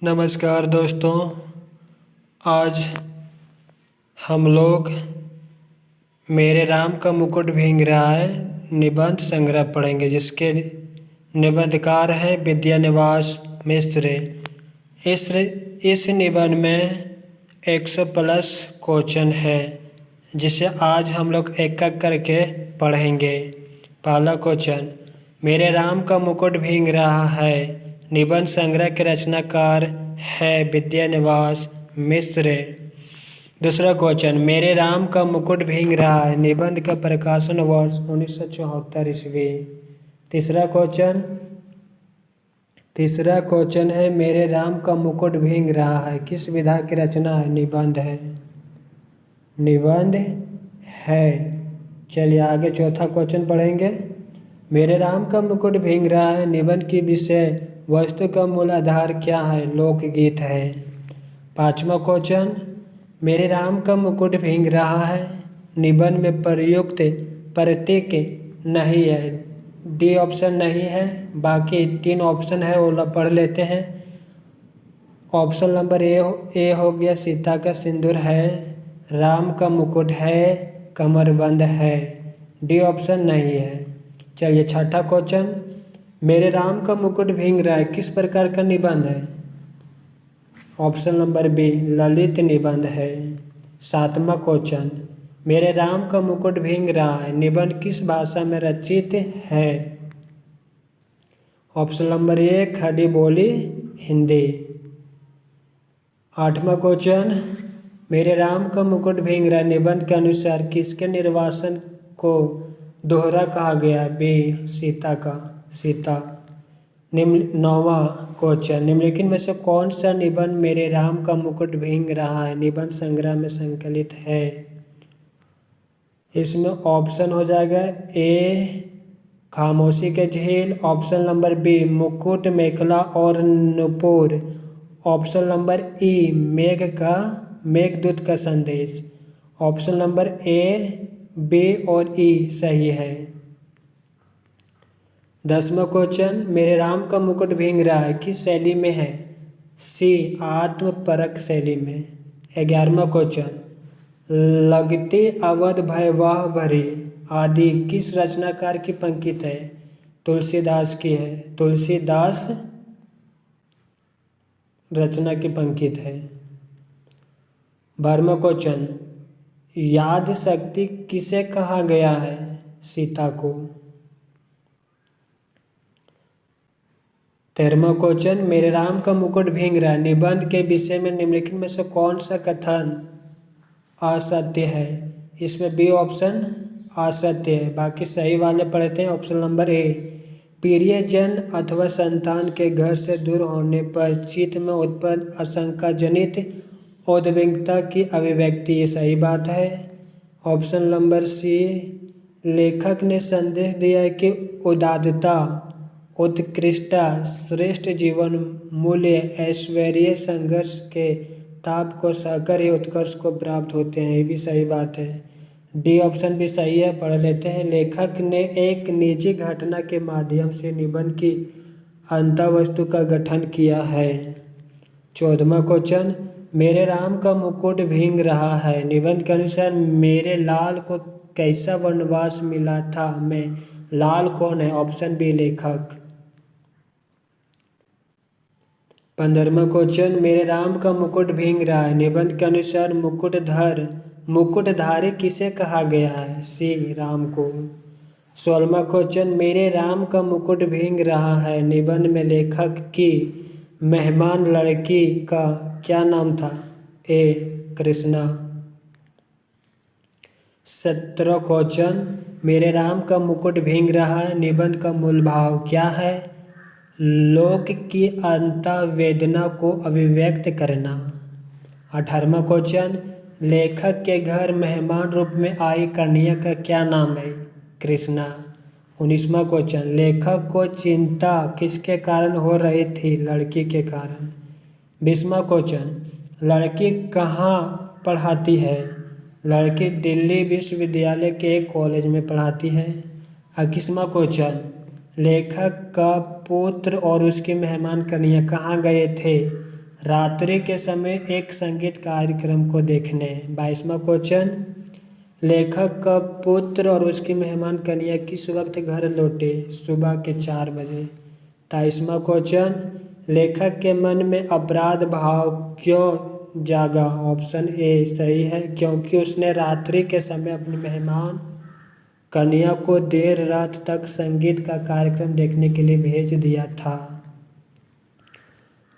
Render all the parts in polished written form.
नमस्कार दोस्तों। आज हम लोग मेरे राम का मुकुट भींग रहा है निबंध संग्रह पढ़ेंगे, जिसके निबंधकार हैं विद्यानिवास मिश्र। इस निबंध में 100+ क्वेश्चन है, जिसे आज हम लोग एक एक करके पढ़ेंगे। पहला क्वेश्चन, मेरे राम का मुकुट भींग रहा है। निबंध संग्रह के रचनाकार है विद्यानिवास मिश्र। दूसरा क्वेश्चन, मेरे राम का मुकुट भींग रहा है। निबंध का प्रकाशन वर्ष 1974 ईस्वी। तीसरा क्वेश्चन है, मेरे राम का मुकुट भींग रहा है किस विधा की रचना है। निबंध है। चलिए आगे चौथा क्वेश्चन पढ़ेंगे। मेरे राम का मुकुट भींग रहा है निबंध की विषय वस्तु का मूल आधार क्या है। लोकगीत है। पांचवा क्वेश्चन, मेरे राम का मुकुट भींग रहा है निबंध में प्रयुक्त प्रतीक नहीं है। डी ऑप्शन नहीं है, बाकी 3 ऑप्शन है वो पढ़ लेते हैं। ऑप्शन नंबर ए हो गया, सीता का सिंदूर है, राम का मुकुट है, कमरबंद है। डी ऑप्शन नहीं है। चलिए छठा क्वेश्चन, मेरे राम का मुकुट भींग रहा है किस प्रकार का निबंध है। ऑप्शन नंबर बी, ललित निबंध है। सातवां क्वेश्चन, मेरे राम का मुकुट भींग रहा है निबंध किस भाषा में रचित है। ऑप्शन नंबर ए, खड़ी बोली हिंदी। आठवां क्वेश्चन, मेरे राम का मुकुट भींग रहा है निबंध के अनुसार किसके निर्वासन को दोहरा कहा गया। बी, सीता। नौवां क्वेश्चन, निम्नलिखित में से कौन सा निबंध मेरे राम का मुकुट भींग रहा है निबंध संग्रह में संकलित है। इसमें ऑप्शन हो जाएगा ए, खामोशी के झील। ऑप्शन नंबर बी, मुकुट, मेखला और नुपुर। ऑप्शन नंबर ई, मेघदूत का संदेश। ऑप्शन नंबर ए, बी और ई सही है। 10वां क्वेश्चन, मेरे राम का मुकुट भींग रहा है किस शैली में है। सी, आत्मपरक शैली में। 11वां क्वेश्चन, लगती अवध भयवाह भरी आदि किस रचनाकार की पंक्ति है। तुलसीदास की है। तुलसीदास रचना की पंक्ति है। 12वां क्वेश्चन, याद शक्ति किसे कहा गया है। सीता को। 13वां क्वेश्चन, मेरे राम का मुकुट भींग रहा है निबंध के विषय में निम्नलिखित में से कौन सा कथन असत्य है। इसमें बी ऑप्शन असत्य है, बाकी सही वाले पढ़ते हैं। ऑप्शन नंबर ए, प्रियजन अथवा संतान के घर से दूर होने पर चित्त में उत्पन्न आशंका जनित उद्विग्नता की अभिव्यक्ति, ये सही बात है। ऑप्शन नंबर सी, लेखक ने संदेश दिया है कि उदारता, उत्कृष्टता, श्रेष्ठ जीवन मूल्य, ऐश्वर्य संघर्ष के ताप को सहकर ही उत्कर्ष को प्राप्त होते हैं, ये भी सही बात है। डी ऑप्शन भी सही है, पढ़ लेते हैं। लेखक ने एक निजी घटना के माध्यम से निबंध की अंतःवस्तु का गठन किया है। 14वां क्वेश्चन, मेरे राम का मुकुट भींग रहा है निबंध के अनुसार मेरे लाल को कैसा वनवास मिला था। में लाल कौन है। ऑप्शन बी, लेखक। 15वां क्वेश्चन, मेरे राम का मुकुट भींग रहा है निबंध के अनुसार मुकुटधारी किसे कहा गया है। सी, राम को। 16वां क्वेश्चन, मेरे राम का मुकुट भींग रहा है निबंध में लेखक की मेहमान लड़की का क्या नाम था। ए, कृष्णा। 17वां क्वेश्चन, मेरे राम का मुकुट भींग रहा है निबंध का मूल भाव क्या है। लोक की अंतःवेदना को अभिव्यक्त करना। 18वां क्वेश्चन, लेखक के घर मेहमान रूप में आई कन्या का क्या नाम है। कृष्णा। 19वां क्वेश्चन, लेखक को चिंता किसके कारण हो रही थी। लड़की के कारण। 20वां क्वेश्चन, लड़की कहाँ पढ़ाती है। लड़की दिल्ली विश्वविद्यालय के एक कॉलेज में पढ़ाती है। 21वां क्वेश्चन, लेखक का पुत्र और उसकी मेहमान कन्या कहाँ गए थे। रात्रि के समय एक संगीत कार्यक्रम को देखने। 22वां क्वेश्चन, लेखक का पुत्र और उसकी मेहमान कन्या किस वक्त घर लौटे? सुबह के 4 बजे। 23वां क्वेश्चन, लेखक के मन में अपराध भाव क्यों जागा? ऑप्शन ए सही है, क्योंकि उसने रात्रि के समय अपनी मेहमान कन्या को देर रात तक संगीत का कार्यक्रम देखने के लिए भेज दिया था।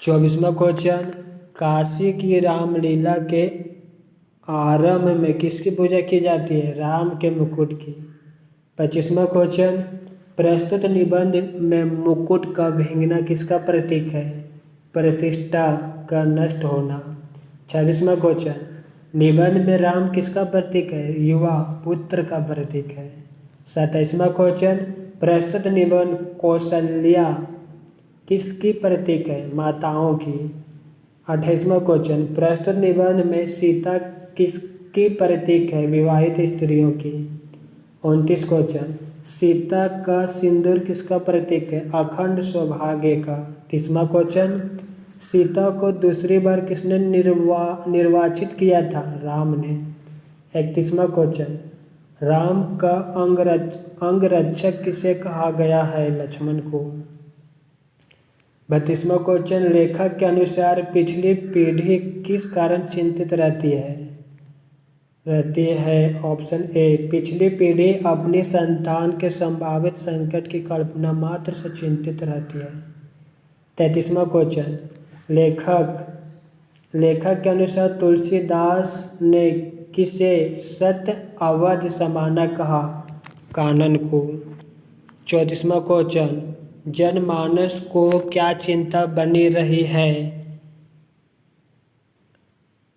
24वां क्वेश्चन, काशी की रामलीला के आरंभ में किसकी पूजा की जाती है? राम के मुकुट की। 25वां क्वेश्चन, प्रस्तुत निबंध में मुकुट का भींगना किसका प्रतीक है? प्रतिष्ठा का नष्ट होना। 26वां क्वेश्चन, निबंध में राम किसका प्रतीक है? युवा पुत्र का प्रतीक है। 27वां क्वेश्चन, प्रस्तुत निबंध कौशल्या किसकी प्रतीक है? माताओं की। 28वां क्वेश्चन, प्रस्तुत निबंध में सीता किसकी प्रतीक है? विवाहित स्त्रियों की। 29 क्वेश्चन, सीता का सिंदूर किसका प्रतीक है? अखंड सौभाग्य का। 30वां क्वेश्चन, सीता को दूसरी बार किसने निर्वाचित किया था? राम ने। 31वां क्वेश्चन, राम का अंगरक्षक किसे कहा गया है? लक्ष्मण को। 32वां क्वेश्चन, लेखक के अनुसार पिछली पीढ़ी किस कारण चिंतित रहती है? ऑप्शन ए, पिछली पीढ़ी अपनी संतान के संभावित संकट की कल्पना मात्र से चिंतित रहती है। 33वां क्वेश्चन, लेखक के अनुसार तुलसीदास ने किसे सत्य अवध समाना कहा? कानन को। 34वां क्वेश्चन, जनमानस को क्या चिंता बनी रही है?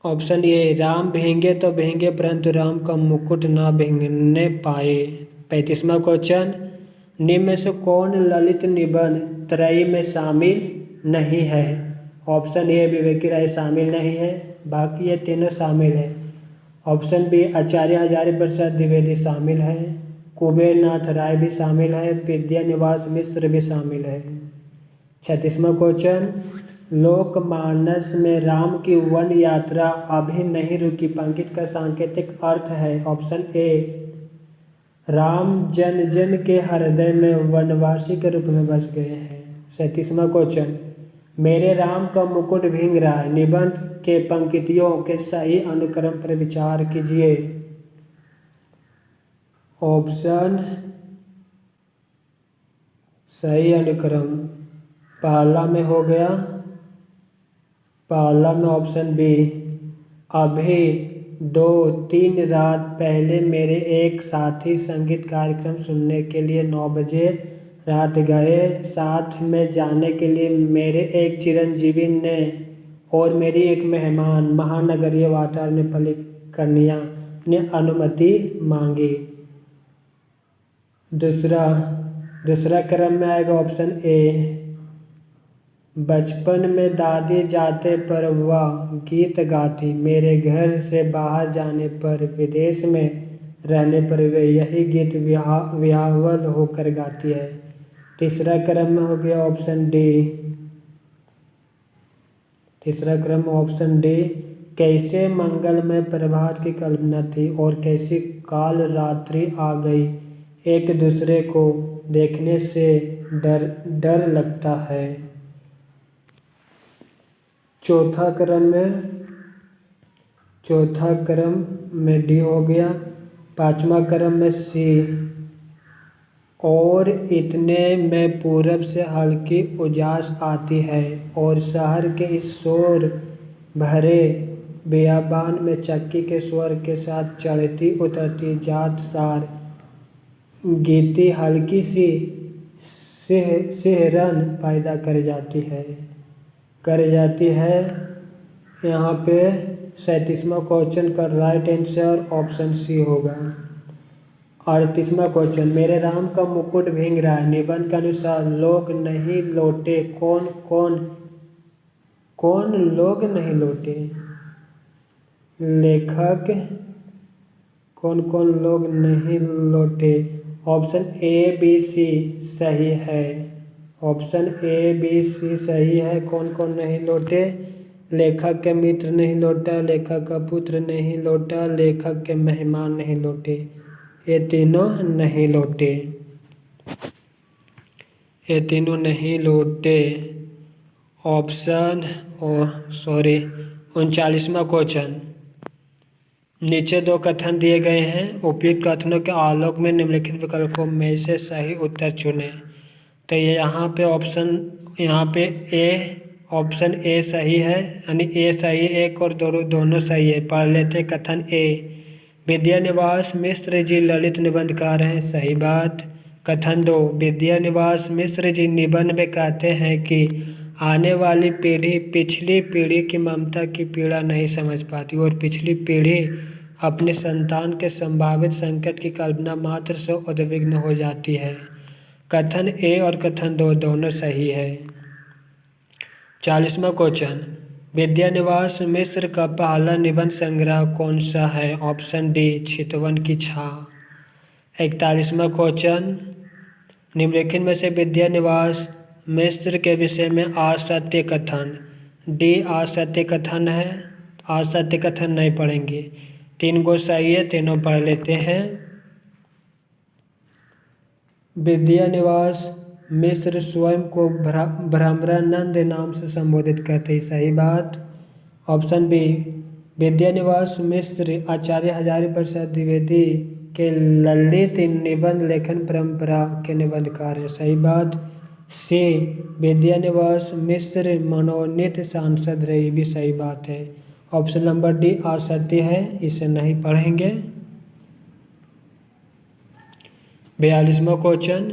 ऑप्शन ए, राम भींगे तो भींगे परंतु राम का मुकुट ना भींगने पाए। 35वां क्वेश्चन, निम्न में से कौन ललित निबंध त्रयी में शामिल नहीं है? ऑप्शन ए, विवेकी राय शामिल नहीं है, बाकी ये तीनों शामिल है। ऑप्शन बी, आचार्य हजारी प्रसाद द्विवेदी शामिल है, कुबेर नाथ राय भी शामिल है, विद्यानिवास मिश्र भी शामिल है। 36वां क्वेश्चन, लोकमानस में राम की वन यात्रा अभी नहीं रुकी पंक्ति का सांकेतिक अर्थ है? ऑप्शन ए, राम जन जन के हृदय में वनवासी के रूप में बस गए हैं। 37वां क्वेश्चन, मेरे राम का मुकुट भींग रहा है निबंध के पंक्तियों के सही अनुक्रम पर विचार कीजिए। ऑप्शन सही अनुक्रम पहला में हो गया, पहला में ऑप्शन बी, अभी 2-3 रात पहले मेरे एक साथी संगीत कार्यक्रम सुनने के लिए 9 बजे रात गए। साथ में जाने के लिए मेरे एक चिरंजीवी ने और मेरी एक मेहमान महानगरीय वातावरण में पली कन्या ने अनुमति मांगी। दूसरा क्रम में आएगा ऑप्शन ए, बचपन में दादी जाते पर वह गीत गाती, मेरे घर से बाहर जाने पर, विदेश में रहने पर वे यही गीत विह्वल होकर गाती है। तीसरा क्रम में हो गया ऑप्शन डी। तीसरा क्रम ऑप्शन डी, कैसे मंगलमय प्रभात की कल्पना थी और कैसी काल रात्रि आ गई, एक दूसरे को देखने से डर लगता है। चौथा क्रम में डी हो गया। पांचवा क्रम में सी, और इतने में पूरब से हल्की उजास आती है और शहर के इस शोर भरे बियाबान में चक्की के स्वर के साथ चढ़ती उतरती जात सार गीती हल्की सी सिहरन पैदा कर जाती है। यहाँ पे 37वां क्वेश्चन का राइट आंसर ऑप्शन सी होगा। 38वां क्वेश्चन, मेरे राम का मुकुट भींग रहा है निबंध के अनुसार लोग नहीं लौटे, कौन लोग नहीं लौटे? लेखक कौन लोग नहीं लौटे? ऑप्शन ए बी सी सही है। ऑप्शन ए बी सी सही है। कौन नहीं लौटे? लेखक के मित्र नहीं लौटा, लेखक का पुत्र नहीं लौटा, लेखक के मेहमान नहीं लौटे। ये तीनों नहीं लौटे, ये तीनों नहीं लौटे। ऑप्शन 39वां क्वेश्चन। नीचे दो कथन दिए गए हैं, उपयुक्त कथनों के आलोक में निम्नलिखित विकल्पों में से सही उत्तर चुनें। तो ये यहाँ पे ऑप्शन ए सही है, यानी ए सही है, एक और दोनों सही है। पढ़ लेते कथन ए। विद्यानिवास मिश्र जी ललित निबंधकार हैं, सही बात। कथन 2। विद्यानिवास मिश्र जी निबंध में कहते हैं कि आने वाली पीढ़ी पिछली पीढ़ी की ममता की पीड़ा नहीं समझ पाती और पिछली पीढ़ी अपने संतान के संभावित संकट की कल्पना मात्र से उद्विग्न हो जाती है। कथन ए और कथन 2 दोनों सही है। 40वां क्वेश्चन। विद्यानिवास मिश्र का पहला निबंध संग्रह कौन सा है? ऑप्शन डी चितवन की छां। 41वां क्वेश्चन। निम्नलिखित में से विद्यानिवास मिश्र के विषय में असत्य कथन। डी असत्य कथन है, असत्य कथन नहीं पढ़ेंगे। 3 गो सही है, तीनों पढ़ लेते हैं। विद्यानिवास मिश्र स्वयं को भ्रमरानंद नाम से संबोधित करते हैं, सही बात। Option B. विद्यानिवास मिश्र आचार्य हजारी प्रसाद द्विवेदी के ललित निबंध लेखन परंपरा के निबंधकार हैं, सही बात। सी। विद्यानिवास मिश्र मनोनीत सांसद रहे, भी सही बात है। ऑप्शन नंबर डी असत्य है, इसे नहीं पढ़ेंगे। 42वां क्वेश्चन।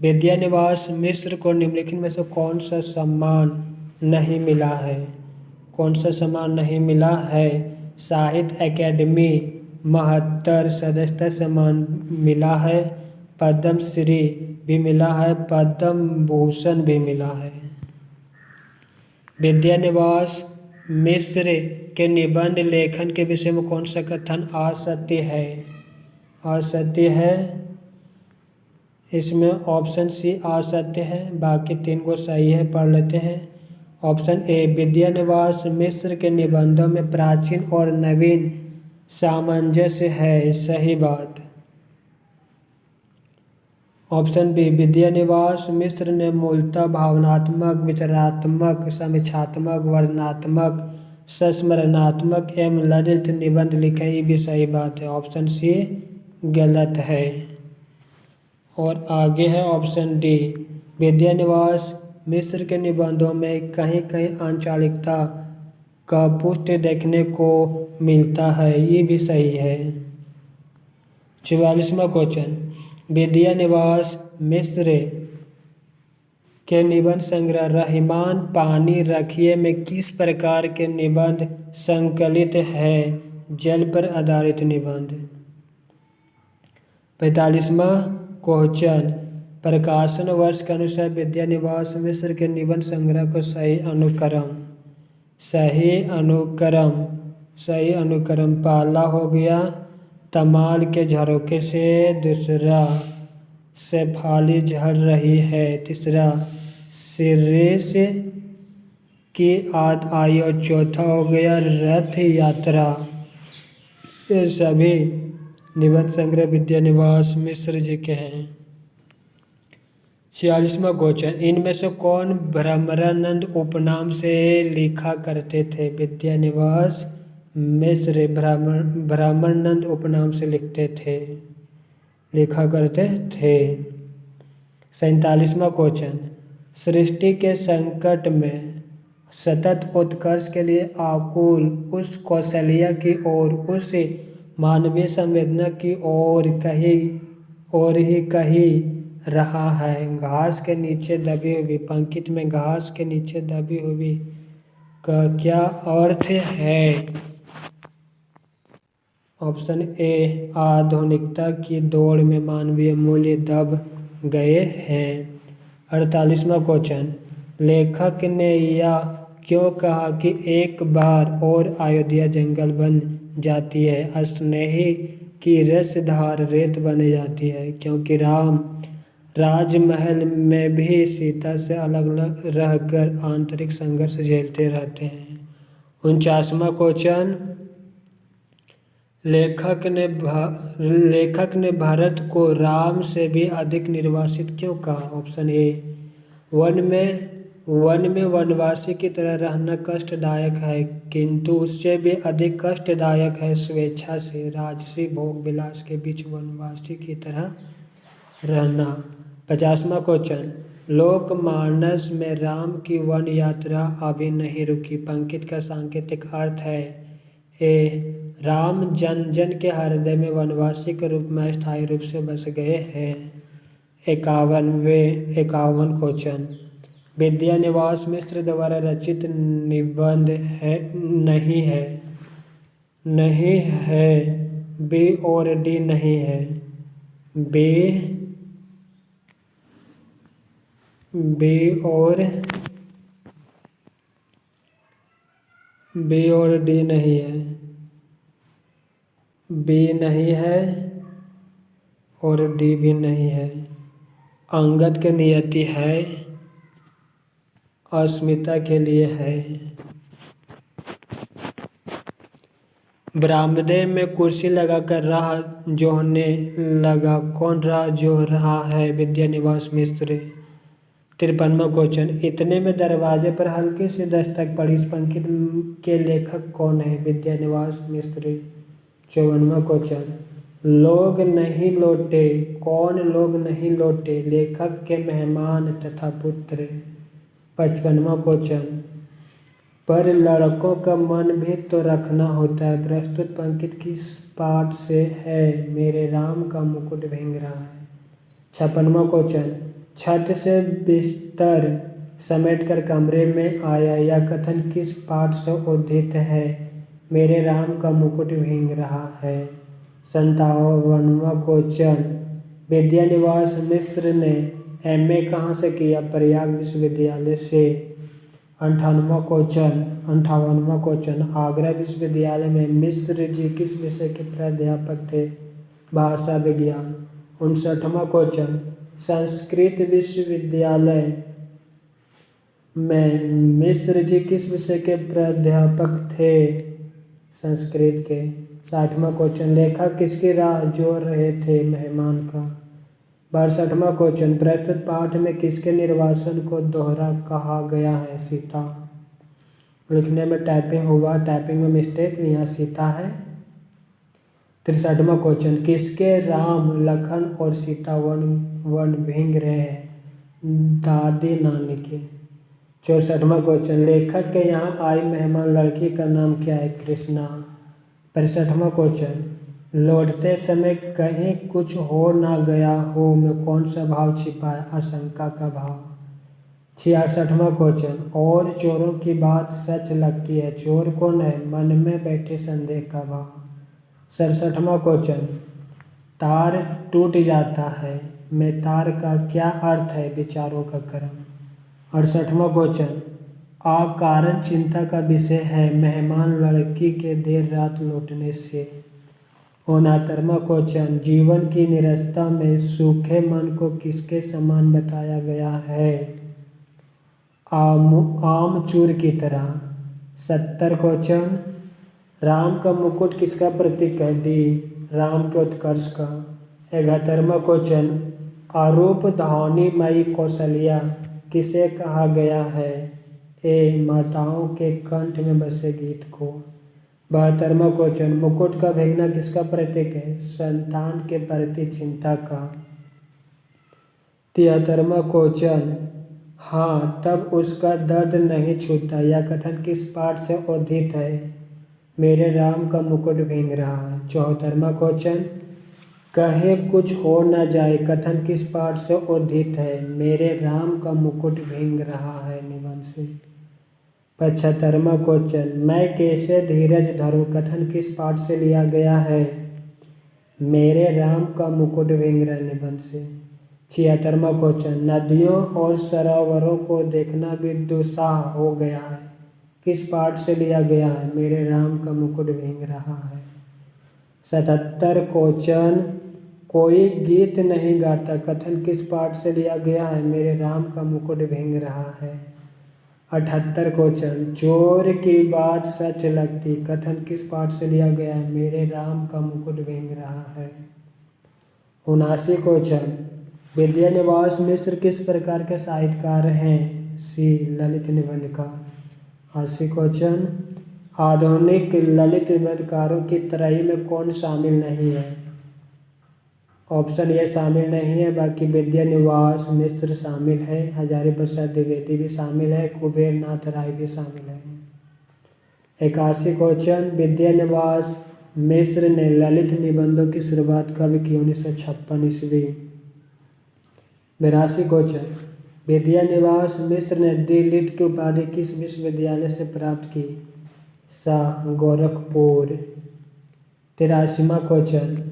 विद्यानिवास मिश्र को निम्नलिखित में से कौन सा सम्मान नहीं मिला है? कौन सा सम्मान नहीं मिला है? साहित्य अकेडमी महत्तर सदस्यता सम्मान मिला है, पद्म श्री भी मिला है, पद्म भूषण भी मिला है। विद्यानिवास मिश्र के निबंध लेखन के विषय में कौन सा कथन असत्य है? असत्य है, इसमें ऑप्शन सी असत्य है, बाकी 3 को सही है, पढ़ लेते हैं। Option A. विद्यानिवास मिश्र के निबंधों में प्राचीन और नवीन सामंजस्य है, सही बात। Option B. विद्यानिवास मिश्र ने मूलतः भावनात्मक, विचारात्मक, समीक्षात्मक, वर्णनात्मक, संस्मरणात्मक एवं ललित निबंध लिखे, ये भी सही बात है। ऑप्शन सी गलत है। और आगे है ऑप्शन डी। विद्यानिवास मिश्र के निबंधों में कहीं कहीं आंचलिकता का पुष्ट देखने को मिलता है, ये भी सही है। 44वां क्वेश्चन। विद्यानिवास मिश्र के निबंध संग्रह रहीमान पानी रखिए में किस प्रकार के निबंध संकलित है? जल पर आधारित निबंध। 45वां क्वेश्चन। प्रकाशन वर्ष के अनुसार विद्यानिवास मिश्र के निबंध संग्रह को सही अनुक्रम पहला हो गया तमाल के झरोखे से, दूसरा शेफाली झड़ रही है, तीसरा शिरीष की आयु, चौथा हो गया रथ यात्रा। ये सभी निबंध संग्रह विद्यानिवास मिश्र जी के हैं। 46वां क्वेश्चन। इनमें से कौन भ्रमरानंद उपनाम से लिखा करते थे? विद्यानिवास मिश्र भ्रमरानंद उपनाम से लिखा करते थे। 47वां क्वेश्चन। सृष्टि के संकट में सतत उत्कर्ष के लिए आकुल उस कौशल्या की ओर, उस मानवीय संवेदना की ओर ही कही रहा है। घास के नीचे दबी हुई, पंक्ति में घास के नीचे दबी हुई का क्या अर्थ है? Option A. आधुनिकता की दौड़ में मानवीय मूल्य दब गए हैं। 48वां क्वेश्चन। लेखक ने यह क्यों कहा कि एक बार और अयोध्या जंगल बन जाती है, स्नेही की रसधार रेत बन जाती है? क्योंकि राम राजमहल में भी सीता से अलग अलग रहकर आंतरिक संघर्ष झेलते रहते हैं। 49वां क्वेश्चन, लेखक ने भारत को राम से भी अधिक निर्वासित क्यों कहा? ऑप्शन ए, वन में वनवासी की तरह रहना कष्टदायक है, किंतु उससे भी अधिक कष्टदायक है स्वेच्छा से राजसी भोग विलास के बीच वनवासी की तरह रहना। 50वां क्वेश्चन, लोकमानस में राम की वन यात्रा अभी नहीं रुकी पंक्ति का सांकेतिक अर्थ है? ए, राम जन जन के हृदय में वनवासी के रूप में स्थायी रूप से बस गए हैं। 51वां क्वेश्चन, विद्यानिवास मिश्र द्वारा रचित निबंध है नहीं है, बी और डी नहीं है, बी और डी नहीं है, बी नहीं है और डी भी नहीं है। अंगद के नियति है, अस्मिता के लिए है। बरामदे में कुर्सी लगाकर राह जोहने लगा, कौन राह जो रहा है? विद्यानिवास मिश्र। 53वां क्वेश्चन, इतने में दरवाजे पर हल्की सी दस्तक पड़ी, इस पंक्ति के लेखक कौन है? विद्यानिवास मिश्र। 54वां क्वेश्चन, लोग नहीं लौटे, कौन लोग नहीं लौटे? लेखक के मेहमान तथा पुत्र। 55वां क्वेश्चन, पर लड़कों का मन भी तो रखना होता है, प्रस्तुत पंक्ति किस पाठ से है? मेरे राम का मुकुट भींग रहा है। 56वां क्वेश्चन, छत से बिस्तर समेटकर कमरे में आया, यह कथन किस पाठ से उद्धृत है? मेरे राम का मुकुट भींग रहा है। 57वां क्वेश्चन, विद्यानिवास मिश्र ने एमए कहाँ से किया? प्रयाग विश्वविद्यालय से। 58वां क्वेश्चन, आगरा विश्वविद्यालय में मिश्र जी किस विषय के प्राध्यापक थे? भाषा विज्ञान। 59वां क्वेश्चन, संस्कृत विश्वविद्यालय में मिश्र जी किस विषय के प्राध्यापक थे? संस्कृत के। 60वां क्वेश्चन, लेखक किसकी राह जोह रहे थे? मेहमान का। 62वां क्वेश्चन, प्रस्तुत पाठ में किसके निर्वासन को दोहरा कहा गया है? सीता। लिखने में टाइपिंग हुआ, टाइपिंग में मिस्टेक, यहाँ सीता है। 63वां क्वेश्चन, किसके राम लखन और सीता वन भींग रहे हैं? दादी नानी के। 64वां क्वेश्चन, लेखक के यहाँ आई मेहमान लड़की का नाम क्या है? कृष्णा। 65वां क्वेश्चन, लौटते समय कहीं कुछ हो ना गया हो में कौन सा भाव छिपा है? आशंका का भाव। 66वां क्वेश्चन, और चोरों की बात सच लगती है, चोर कौन है? मन में बैठे संदेह का भाव। 67वां क्वेश्चन, तार टूट जाता है में तार का क्या अर्थ है? विचारों का क्रम। 68वां क्वेश्चन, अकारण चिंता का विषय है, मेहमान लड़की के देर रात लौटने से। 69वां क्वेश्चन, जीवन की निरस्ता में सूखे मन को किसके समान बताया गया है? आमचूर की तरह। 70 क्वेश्चन, राम का मुकुट किसका प्रतीक है? डी, राम के उत्कर्ष का। 71वां क्वेश्चन, अरूप ध्वनिमयी कौशल्या किसे कहा गया है? ए, माताओं के कंठ में बसे गीत को। 72वां क्वेश्चन, मुकुट का भीगना किसका प्रतीक है? संतान के प्रति चिंता का। 73वां क्वेश्चन, हाँ तब उसका दर्द नहीं छूटा, यह कथन किस पाठ से उद्धृत है? मेरे राम का मुकुट भींग रहा है। 74वां क्वेश्चन, कहे कुछ हो न जाए कथन किस पाठ से उद्धृत है? मेरे राम का मुकुट भींग रहा है निबंध से। 75वां क्वेश्चन, मैं कैसे धीरज धरूं कथन किस पाठ से लिया गया है? मेरे राम का मुकुट भींग रहा है निबंध से। 76वां क्वेश्चन, नदियों और सरोवरों को देखना भी दुस्साह हो गया है, किस पाठ से लिया गया है? मेरे राम का मुकुट भींग रहा है। 77 क्वेश्चन, कोई गीत नहीं गाता कथन किस पाठ से लिया गया है? मेरे राम का मुकुट भींग रहा है। 78 क्वेश्चन, चोर की बात सच लगती कथन किस पाठ से लिया गया है? मेरे राम का मुकुट भींग रहा है। 79 क्वेश्चन, विद्यानिवास मिश्र किस प्रकार के साहित्यकार हैं? सी ललित निबंधकार। 80 क्वेश्चन, आधुनिक ललित निबंधकारों की त्रयी में कौन शामिल नहीं है? ऑप्शन ए शामिल नहीं है, बाकी विद्यानिवास मिश्र शामिल है, हजारी प्रसाद द्विवेदी भी शामिल है, कुबेर नाथ राय भी शामिल है। 81 क्वेश्चन, विद्यानिवास मिश्र ने ललित निबंधों की शुरुआत कब की? 1956 ईस्वी। 82 क्वेश्चन, विद्यानिवास मिश्र ने डी लिट की उपाधि किस विश्वविद्यालय से प्राप्त की? सा गोरखपुर। 83वां क्वेश्चन,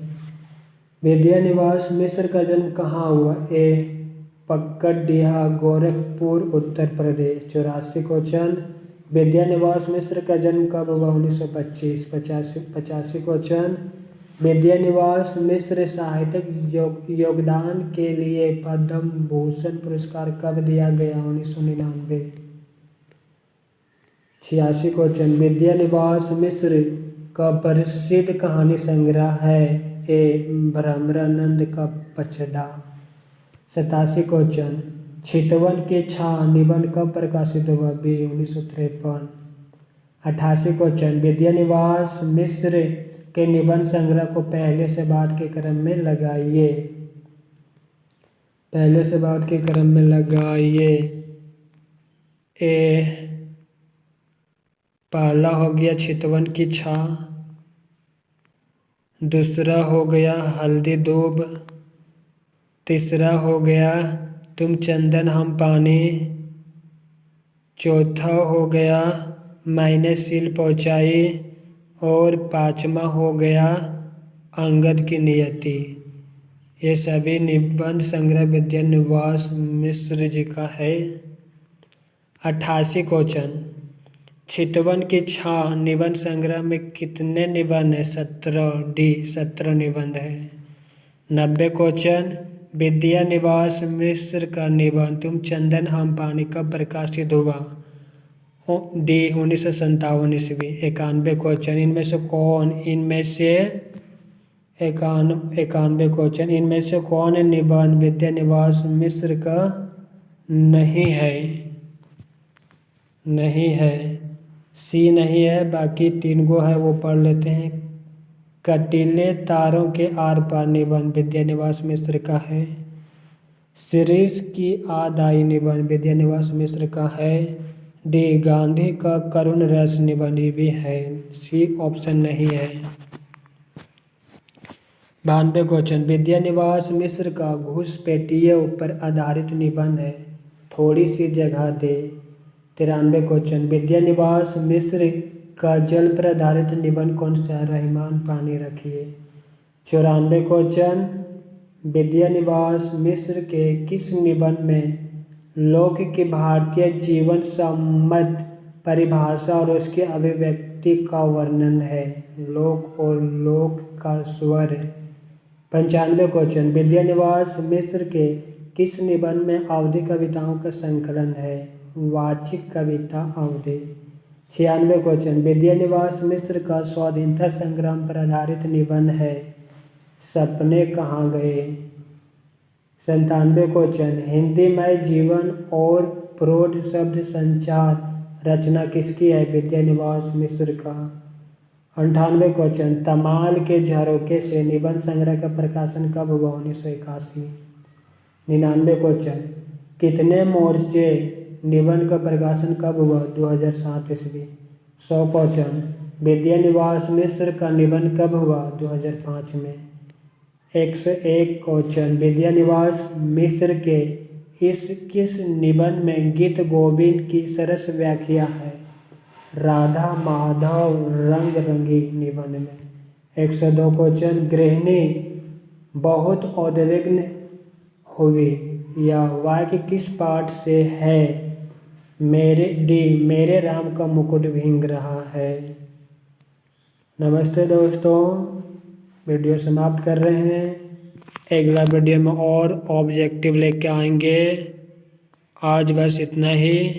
विद्यानिवास मिश्र का जन्म कहाँ हुआ? ए पक्कड़िया, गोरखपुर, उत्तर प्रदेश। 84 क्वेश्चन, विद्यानिवास मिश्र का जन्म कब हुआ? 1925। 85 क्वेश्चन, विद्यानिवास मिश्र साहित्यिक योगदान के लिए पद्म भूषण पुरस्कार कब दिया गया? 1999। 86 क्वेश्चन, विद्यानिवास मिश्र का प्रसिद्ध कहानी संग्रह है? ए भ्रमरानंद का पचड़ा। 87 क्वेश्चन, चितवन की छाह निबंध कब प्रकाशित हुआ? बी 1953। 88 क्वेश्चन, विद्यानिवास मिश्र के निबंध संग्रह को पहले से बाद के क्रम में लगाइए। पहले से बाद के क्रम में लगाइए। ए पहला हो गया चितवन की छाह, दूसरा हो गया हल्दी दूब, तीसरा हो गया तुम चंदन हम पानी, चौथा हो गया मैंने सील पहुँचाई और पांचवा हो गया अंगद की नियति। ये सभी निबंध संग्रह विद्यानिवास मिश्र जी का है। 88 क्वेश्चन, चितवन की छाह निबंध संग्रह में कितने निबंध है? 17। डी 17 निबंध है। 90 क्वेश्चन, विद्यानिवास मिश्र का निबंध तुम चंदन हम पानी कब प्रकाशित हुआ? डी 1957 ईस्वी। 91 क्वेश्चन, इनमें से कौन 91 क्वेश्चन, इनमें से कौन निबंध विद्यानिवास मिश्र का नहीं है? नहीं है, सी नहीं है, बाकी 3 गो है वो पढ़ लेते हैं। कटीले तारों के आर पार निबंध विद्यानिवास मिश्र का है। शिरीष की आदाई निबंध विद्यानिवास मिश्र का है। डी गांधी का करुण रस निबंध भी है। सी ऑप्शन नहीं है। 92 क्वेश्चन, विद्यानिवास मिश्र का घुसपैठियों पर आधारित निबंध है, थोड़ी सी जगह दे। 93 क्वेश्चन, विद्यानिवास मिश्र का जल पर आधारित निबंध कौन सा है? रहमान पानी रखिए। 94 क्वेश्चन, विद्यानिवास मिश्र के किस निबंध में लोक की भारतीय जीवन सम्मत परिभाषा और उसकी अभिव्यक्ति का वर्णन है? लोक और लोक का स्वर। 95 क्वेश्चन, विद्यानिवास मिश्र के किस निबंध में अवधि कविताओं का संकलन है? वाचिक कविता अवधि। 96 क्वेश्चन, विद्यानिवास मिश्र का स्वाधीनता संग्राम पर आधारित निबंध है, सपने कहाँ गए। 97 क्वेश्चन, हिंदी में जीवन और प्रौढ़ शब्द संचार रचना किसकी है? विद्यानिवास मिश्र का। 98 क्वेश्चन, तमाल के झरोखे से निबंध संग्रह का प्रकाशन कब हुआ? 1981। 99 क्वेश्चन, कितने मोर्चे निबंध का प्रकाशन कब हुआ? 2007 ईस्वी। 100 क्वेश्चन, विद्यानिवास मिश्र का निबंध कब हुआ? 2005 में। 101 क्वेश्चन, विद्यानिवास मिश्र के इस किस निबंध में गीत गोविंद की सरस व्याख्या है? राधा माधव रंग रंगी निबंध में। 102 क्वेश्चन, गृहिणी बहुत उद्विग्न हुई यह वाक्य किस पाठ से है? मेरे राम का मुकुट भींग रहा है। नमस्ते दोस्तों, वीडियो समाप्त कर रहे हैं। अगला वीडियो में और ऑब्जेक्टिव लेके आएंगे। आज बस इतना ही।